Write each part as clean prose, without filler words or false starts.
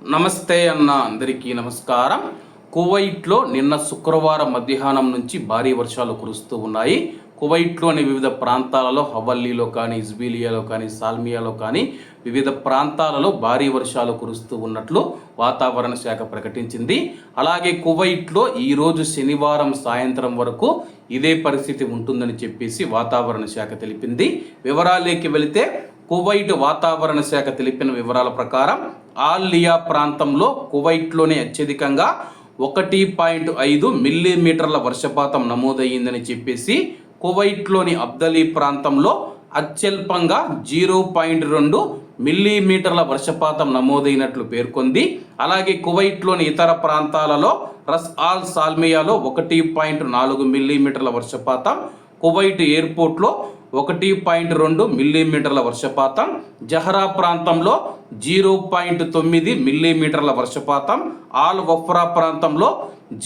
నమస్తే అన్న అందరికీ నమస్కారం. కువైట్లో నిన్న శుక్రవారం మధ్యాహ్నం నుంచి భారీ వర్షాలు కురుస్తూ ఉన్నాయి. కువైట్లోని వివిధ ప్రాంతాలలో హవల్లీలో కానీ, ఇజ్బీలియాలో కానీ, సాల్మియాలో కానీ వివిధ ప్రాంతాలలో భారీ వర్షాలు కురుస్తూ ఉన్నట్లు వాతావరణ శాఖ ప్రకటించింది. అలాగే కువైట్లో ఈరోజు శనివారం సాయంత్రం వరకు ఇదే పరిస్థితి ఉంటుందని చెప్పేసి వాతావరణ శాఖ తెలిపింది. వివరాలేకి వెళితే కువైట్ వాతావరణ శాఖ తెలిపిన వివరాల ప్రకారం ఆల్-లియా ప్రాంతంలో కువైట్లోనే అత్యధికంగా 1.5 మిల్లీమీటర్ల వర్షపాతం నమోదయ్యిందని చెప్పేసి, కువైట్లోని అబ్దలీ ప్రాంతంలో అత్యల్పంగా 0.2 మిల్లీమీటర్ల వర్షపాతం నమోదైనట్లు పేర్కొంది. అలాగే కువైట్లోని ఇతర ప్రాంతాలలో రస్ ఆల్ సాల్మియాలో 1.4 మిల్లీమీటర్ల వర్షపాతం, కువైట్ ఎయిర్పోర్ట్లో 1.2 మిల్లీమీటర్ల వర్షపాతం, జహరా ప్రాంతంలో 0.9 మిల్లీమీటర్ల వర్షపాతం, ఆల్ వఫ్రా ప్రాంతంలో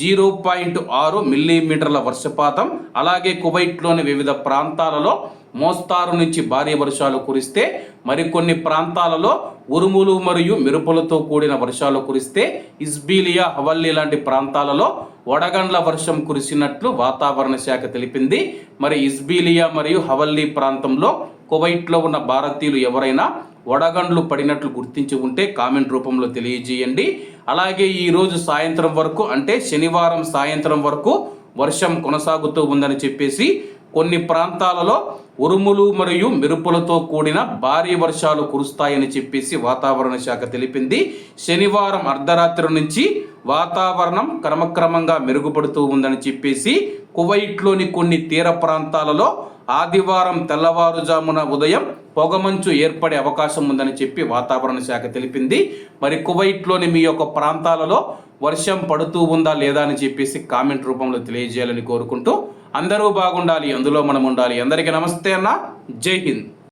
0.6 మిల్లీమీటర్ల వర్షపాతం, అలాగే కువైట్లోని వివిధ ప్రాంతాలలో మోస్తారు నుంచి భారీ వర్షాలు కురిస్తే, మరికొన్ని ప్రాంతాలలో ఉరుములు మరియు మెరుపులతో కూడిన వర్షాలు కురిస్తే, ఇజ్బీలియా, హవల్లీ లాంటి ప్రాంతాలలో వడగండ్ల వర్షం కురిసినట్లు వాతావరణ శాఖ తెలిపింది. మరి ఇజ్బీలియా మరియు హవల్లీ ప్రాంతంలో కువైట్లో ఉన్న భారతీయులు ఎవరైనా వడగండ్లు పడినట్లు గుర్తించి ఉంటే కామెంట్ రూపంలో తెలియజేయండి. అలాగే ఈరోజు సాయంత్రం వరకు, అంటే శనివారం సాయంత్రం వరకు వర్షం కొనసాగుతూ ఉందని చెప్పేసి, కొన్ని ప్రాంతాలలో ఉరుములు మరియు మెరుపులతో కూడిన భారీ వర్షాలు కురుస్తాయని చెప్పేసి వాతావరణ శాఖ తెలిపింది. శనివారం అర్ధరాత్రి నుంచి వాతావరణం క్రమక్రమంగా మెరుగుపడుతూ ఉందని చెప్పేసి, కువైట్లోని కొన్ని తీర ప్రాంతాలలో ఆదివారం తెల్లవారుజామున ఉదయం పొగమంచు ఏర్పడే అవకాశం ఉందని చెప్పి వాతావరణ శాఖ తెలిపింది. మరి కువైట్లోని మీ యొక్క ప్రాంతాలలో వర్షం పడుతూ ఉందా లేదా అని చెప్పేసి కామెంట్ రూపంలో తెలియజేయాలని కోరుకుంటూ, అందరూ బాగుండాలి, అందులో మనం ఉండాలి. అందరికీ నమస్తే అన్న, జై హింద్.